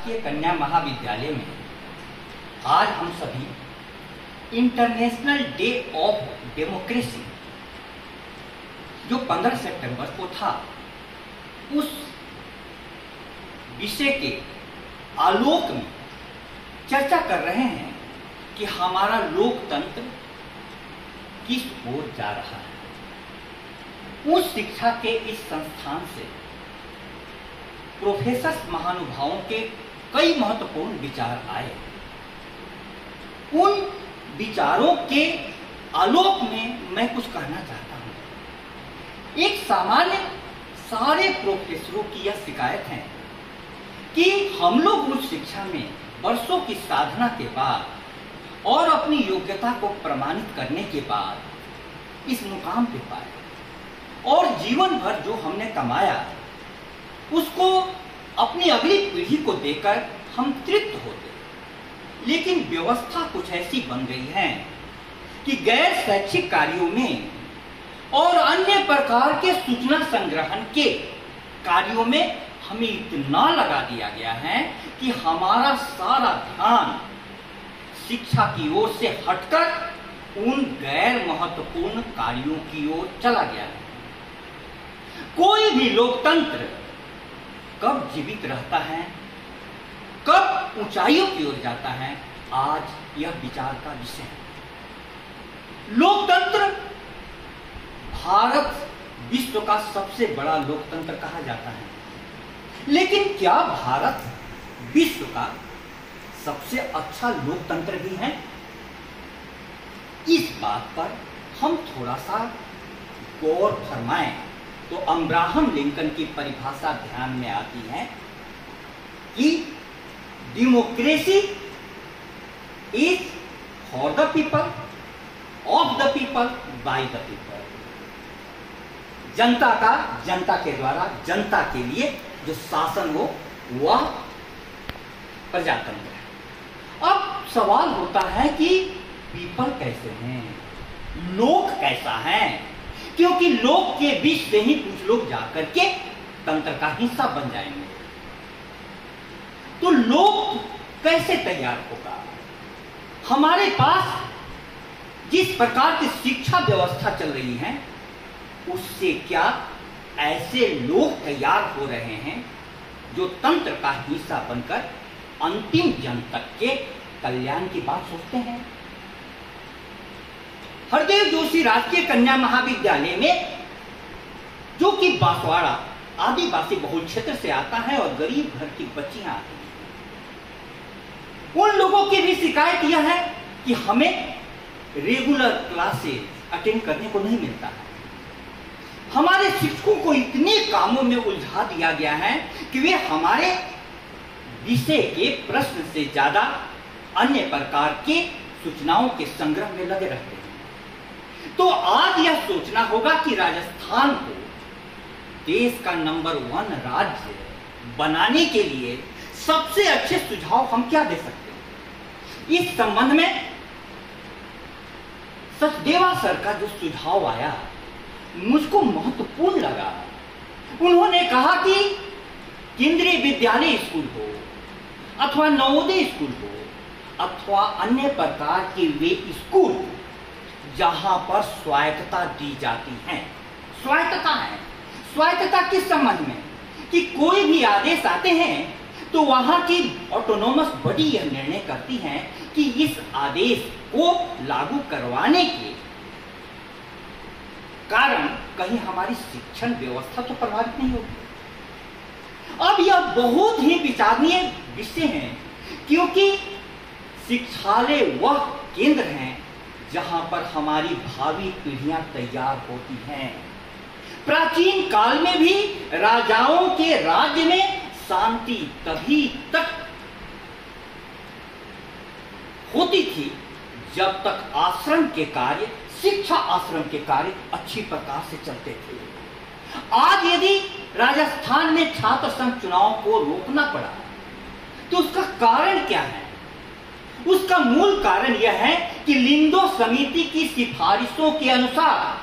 राजकीय कन्या महाविद्यालय में आज हम सभी इंटरनेशनल डे ऑफ डेमोक्रेसी जो 15 सितंबर को था, उस विषय के आलोक में चर्चा कर रहे हैं कि हमारा लोकतंत्र किस ओर जा रहा है। उस शिक्षा के इस संस्थान से प्रोफेसर महानुभावों के कई महत्वपूर्ण विचार आए। उन विचारों के आलोक में मैं कुछ कहना चाहता हूं। एक सामान्य सारे प्रोफेसरों की यह शिकायत है कि हम लोग उस शिक्षा में वर्षों की साधना के बाद और अपनी योग्यता को प्रमाणित करने के बाद इस मुकाम पे पाए और जीवन भर जो हमने कमाया उसको अपनी अगली पीढ़ी को देकर हम तृप्त होते। लेकिन व्यवस्था कुछ ऐसी बन गई है कि गैर शैक्षिक कार्यों में और अन्य प्रकार के सूचना संग्रहण के कार्यों में हमें इतना लगा दिया गया है कि हमारा सारा ध्यान शिक्षा की ओर से हटकर उन गैर महत्वपूर्ण कार्यों की ओर चला गया है। कोई भी लोकतंत्र कब जीवित रहता है, कब ऊंचाइयों की ओर जाता है, आज यह विचार का विषय है। लोकतंत्र भारत विश्व का सबसे बड़ा लोकतंत्र कहा जाता है, लेकिन क्या भारत विश्व का सबसे अच्छा लोकतंत्र भी है? इस बात पर हम थोड़ा सा गौर फरमाएं तो अब्राहम लिंकन की परिभाषा ध्यान में आती है कि democracy is for the people, of the people, by the people. जनता का, जनता के द्वारा, जनता के लिए जो शासन हो वह प्रजातंत्र है। अब सवाल होता है कि पीपल कैसे हैं, लोग कैसा है, क्योंकि लोग के बीच से ही कुछ लोग जाकर के तंत्र का हिस्सा बन जाएंगे। तो लोग कैसे तैयार होगा? हमारे पास जिस प्रकार की शिक्षा व्यवस्था चल रही है उससे क्या ऐसे लोग तैयार हो रहे हैं जो तंत्र का हिस्सा बनकर अंतिम जन तक के कल्याण की बात सोचते हैं? हरदेव जोशी राजकीय कन्या महाविद्यालय में, जो कि बांसवाड़ा आदिवासी बहुल क्षेत्र से आता है और गरीब घर की बच्चियां आती हैं, उन लोगों की भी शिकायत यह है कि हमें रेगुलर क्लासेस अटेंड करने को नहीं मिलता है। हमारे शिक्षकों को इतने कामों में उलझा दिया गया है कि वे हमारे विषय के प्रश्न से ज्यादा अन्य प्रकार के सूचनाओं के संग्रह में लगे रहते हैं। तो आज यह सोचना होगा कि राजस्थान को देश का नंबर 1 राज्य बनाने के लिए सबसे अच्छे सुझाव हम क्या दे सकते हैं। इस संबंध में सचदेवा सर का जो सुझाव आया मुझको महत्वपूर्ण लगा। उन्होंने कहा कि केंद्रीय विद्यालय स्कूल हो अथवा नवोदय स्कूल हो अथवा अन्य प्रकार के वे स्कूल जहां पर स्वायत्तता दी जाती है। स्वायत्तता है, स्वायत्तता किस संबंध में कि कोई भी आदेश आते हैं तो वहां की ऑटोनोमस बॉडी यह निर्णय करती है कि इस आदेश को लागू करवाने के कारण कहीं हमारी शिक्षण व्यवस्था तो प्रभावित नहीं होगी। अब यह बहुत ही विचारणीय विषय है, क्योंकि शिक्षालय वह केंद्र हैं जहां पर हमारी भावी पीढ़ियां तैयार होती हैं। प्राचीन काल में भी राजाओं के राज्य में शांति तभी तक होती थी जब तक आश्रम के कार्य, शिक्षा आश्रम के कार्य अच्छी प्रकार से चलते थे। आज यदि राजस्थान में छात्र संघ चुनाव को रोकना पड़ा तो उसका कारण क्या है? उसका मूल कारण यह है कि लिंडो समिति की सिफारिशों के अनुसार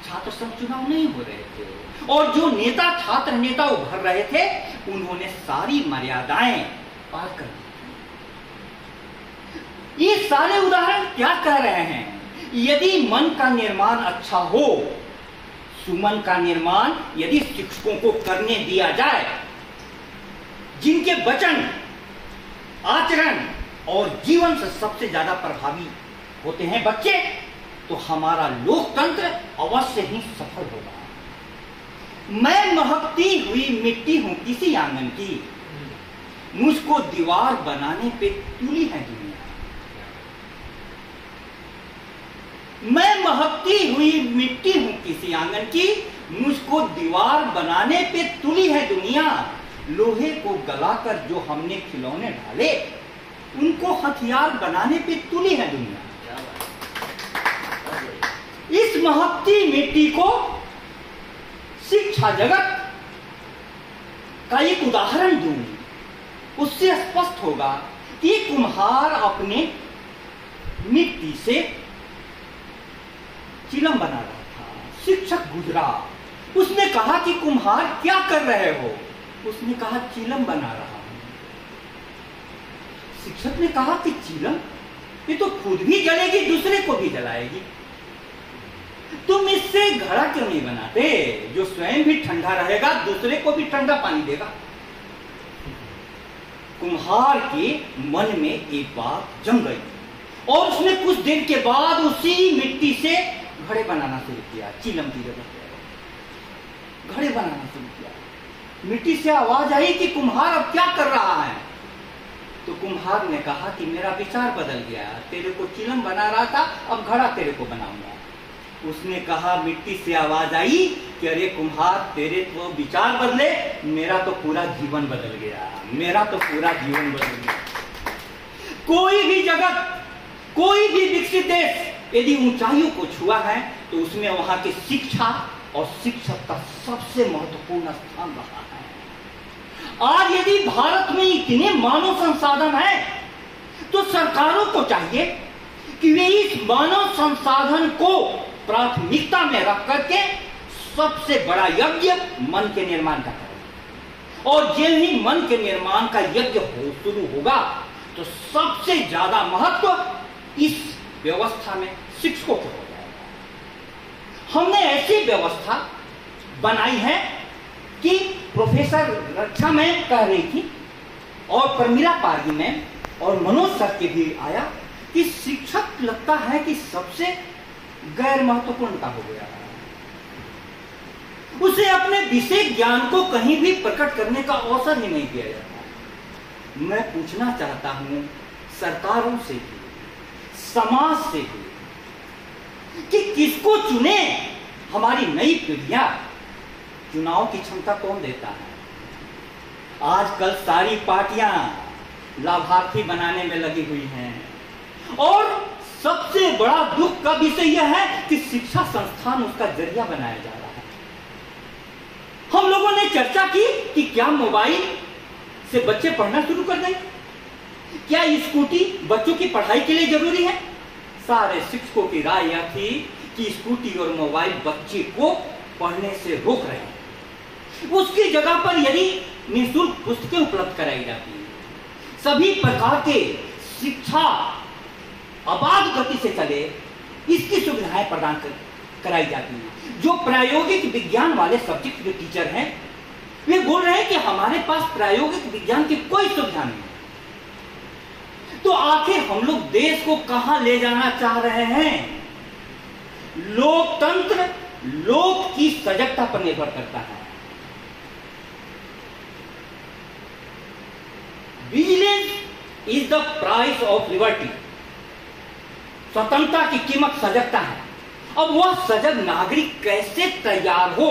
छात्र संघ चुनाव नहीं हो रहे थे और जो नेता, छात्र नेता उभर रहे थे, उन्होंने सारी मर्यादाएं पार करना। ये सारे उदाहरण क्या कह रहे हैं? यदि मन का निर्माण अच्छा हो, सुमन का निर्माण यदि शिक्षकों को करने दिया जाए, जिनके वचन, आचरण और जीवन से सबसे ज्यादा प्रभावी होते हैं बच्चे, तो हमारा लोकतंत्र अवश्य ही सफल होगा। मैं महकती हुई मिट्टी हूं किसी आंगन की, मुझको दीवार बनाने पे तुली है दुनिया। मैं महकती हुई मिट्टी हूं किसी आंगन की, मुझको दीवार बनाने पे तुली है दुनिया। लोहे को गलाकर जो हमने खिलौने ढाले, उनको हथियार बनाने पे तुली है दुनिया। इस महकती मिट्टी को शिक्षा जगत का एक उदाहरण दूं, उससे स्पष्ट होगा कि कुम्हार अपने मिट्टी से चिलम बना रहा था। शिक्षक गुजरा, उसने कहा कि कुम्हार क्या कर रहे हो? उसने कहा चिलम बना रहा हूं। शिक्षक ने कहा कि चिलम, ये तो खुद भी जलेगी, दूसरे को भी जलाएगी। तुम इससे घड़ा क्यों नहीं बनाते, जो स्वयं भी ठंडा रहेगा, दूसरे को भी ठंडा पानी देगा? कुम्हार के मन में एक बात जम गई और उसने कुछ दिन के बाद उसी मिट्टी से घड़े बनाना शुरू किया। चिलम की जगह घड़े बनाना शुरू किया। मिट्टी से आवाज आई कि कुम्हार अब क्या कर रहा है? तो कुम्हार ने कहा कि मेरा विचार बदल गया, तेरे को चिलम बना रहा था, अब घड़ा तेरे को बनाऊंगा। उसने कहा, मिट्टी से आवाज आई कि अरे कुम्हार, तेरे तो विचार बदले, मेरा तो पूरा जीवन बदल गया, मेरा तो पूरा जीवन बदल गया। कोई भी जगत, कोई भी विकसित देश यदि ऊंचाइयों को छुआ है, तो उसमें वहां की शिक्षा और शिक्षक का सबसे महत्वपूर्ण स्थान रहा है। आज यदि भारत में इतने मानव संसाधन है, तो सरकारों को चाहिए कि वे इस मानव संसाधन को प्राथमिकता में रख करके सबसे बड़ा यज्ञ मन के निर्माण का करें। और जब ही मन के निर्माण का यज्ञ शुरू होगा, तो सबसे ज्यादा महत्व इस व्यवस्था में शिक्षकों को हो जाएगा। हमने ऐसी व्यवस्था बनाई है कि प्रोफेसर रक्षा मैम कह रही थी, और प्रमीला पारगी मैम और मनोज सर के भी आया, कि शिक्षक लगता है कि सबसे गैर महत्वपूर्ण का हो गया है। उसे अपने विशेष ज्ञान को कहीं भी प्रकट करने का अवसर ही नहीं दिया जाता। मैं पूछना चाहता हूं सरकारों से भी, समाज से भी, कि किसको चुने? हमारी नई पीढ़ियां, चुनाव की क्षमता कौन देता है? आजकल सारी पार्टियां लाभार्थी बनाने में लगी हुई हैं, और सबसे बड़ा दुख का विषय यह है कि शिक्षा संस्थान उसका जरिया बनाया जा रहा है। हम लोगों ने चर्चा की कि क्या मोबाइल से बच्चे पढ़ना शुरू कर दें? क्या स्कूटी बच्चों की पढ़ाई के लिए जरूरी है? सारे शिक्षकों की राय यह थी कि स्कूटी और मोबाइल बच्चे को पढ़ने से रोक रहे हैं। उसकी जगह पर यदि निःशुल्क पुस्तकें उपलब्ध कराई जाती है, सभी प्रकार के शिक्षा अबाध गति से चले, इसकी सुविधाएं प्रदान कराई जाती है। जो प्रायोगिक विज्ञान वाले सब्जेक्ट के टीचर हैं, वे बोल रहे हैं कि हमारे पास प्रायोगिक विज्ञान की कोई सुविधा नहीं। तो आखिर हम लोग देश को कहां ले जाना चाह रहे हैं? लोकतंत्र लोक की सजगता पर निर्भर करता है। Vigilance is the price of liberty. स्वतंत्रता की कीमत सजगता है। अब वह सजग नागरिक कैसे तैयार हो?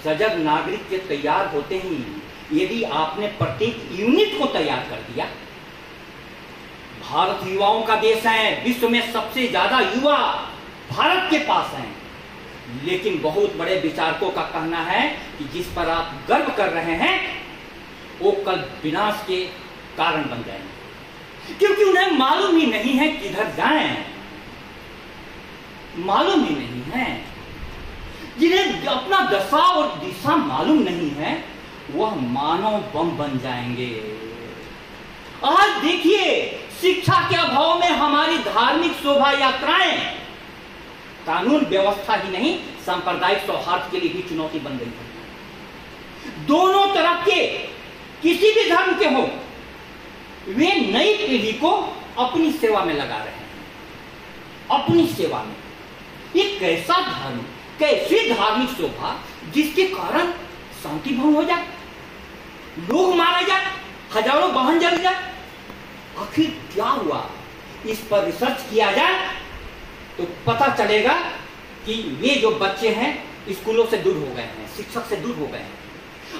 सजग नागरिक के तैयार होते ही यदि आपने प्रत्येक यूनिट को तैयार कर दिया। भारत युवाओं का देश है, विश्व में सबसे ज्यादा युवा भारत के पास हैं, लेकिन बहुत बड़े विचारकों का कहना है कि जिस पर आप गर्व कर रहे हैं वो कल विनाश के कारण बन जाएंगे, क्योंकि उन्हें मालूम ही नहीं है किधर जाएं, मालूम ही नहीं है। जिन्हें अपना दशा और दिशा मालूम नहीं है, वह मानव बम बन जाएंगे। आज देखिए, शिक्षा के अभाव में हमारी धार्मिक शोभा यात्राएं कानून व्यवस्था ही नहीं, सांप्रदायिक सौहार्द के लिए भी चुनौती बन गई है। दोनों तरफ के किसी भी धर्म के हो, वे नई पीढ़ी को अपनी सेवा में लगा रहे हैं, अपनी सेवा में। ये कैसा धर्म, कैसी धार्मिक शोभा जिसके कारण शांति भंग हो जाए, लोग मारे जाए, हजारों वाहन जल जाए? आखिर क्या हुआ? इस पर रिसर्च किया जाए तो पता चलेगा कि वे जो बच्चे हैं स्कूलों से दूर हो गए हैं, शिक्षक से दूर हो गए हैं।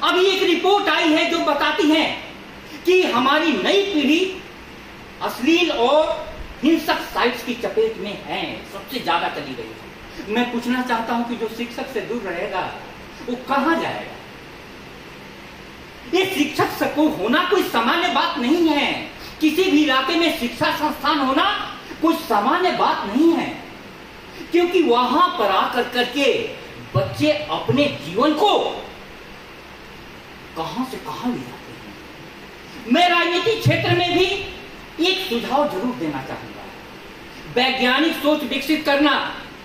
अभी एक रिपोर्ट आई है जो बताती है कि हमारी नई पीढ़ी अश्लील और हिंसक साइट्स की चपेट में है, सबसे ज्यादा चली गई है। मैं पूछना चाहता हूं कि जो शिक्षक से दूर रहेगा वो कहां जाएगा? ये शिक्षक को होना कोई सामान्य बात नहीं है। किसी भी इलाके में शिक्षा संस्थान होना कोई सामान्य बात नहीं है, क्योंकि वहां पर आकर करके बच्चे अपने जीवन को कहां से कहां ले जाते हैं। मैं राजनीतिक क्षेत्र में भी एक सुझाव जरूर देना चाहूंगा। वैज्ञानिक सोच विकसित करना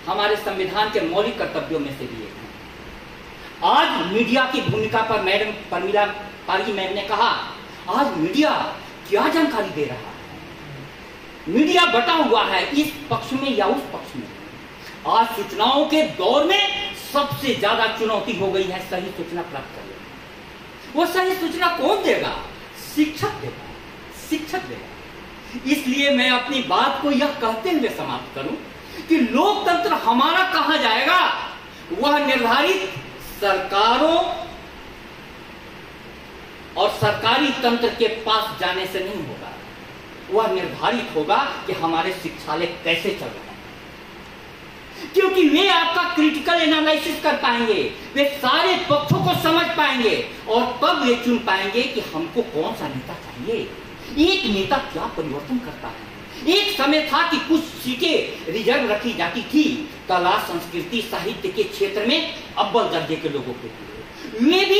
हमारे संविधान के मौलिक कर्तव्यों में से भी एक है। आज मीडिया की भूमिका पर मैडम परमिला पारगी मैम ने कहा, आज मीडिया क्या जानकारी दे रहा है। मीडिया बटा हुआ है इस पक्ष में या उस पक्ष में। आज सूचनाओं के दौर में सबसे ज्यादा चुनौती हो गई है सही सूचना प्राप्त करना। वो सही सूचना कौन देगा? शिक्षक देगा, शिक्षक देगा। इसलिए मैं अपनी बात को यह कहते हुए समाप्त करूं कि लोकतंत्र हमारा कहां जाएगा, वह निर्धारित सरकारों और सरकारी तंत्र के पास जाने से नहीं होगा। वह निर्धारित होगा कि हमारे शिक्षालय कैसे चल रहे हैं, क्योंकि वे आपका क्रिटिकल एनालिसिस कर पाएंगे, वे सारे पक्षों को समझ पाएंगे और तब वे चुन पाएंगे कि हमको कौन सा नेता चाहिए। एक नेता क्या परिवर्तन करता है। एक समय था कि कुछ सीटें रिजर्व रखी जाती थी कला, संस्कृति, साहित्य के क्षेत्र में अव्वल दर्जे के लोगों के लिए। वे भी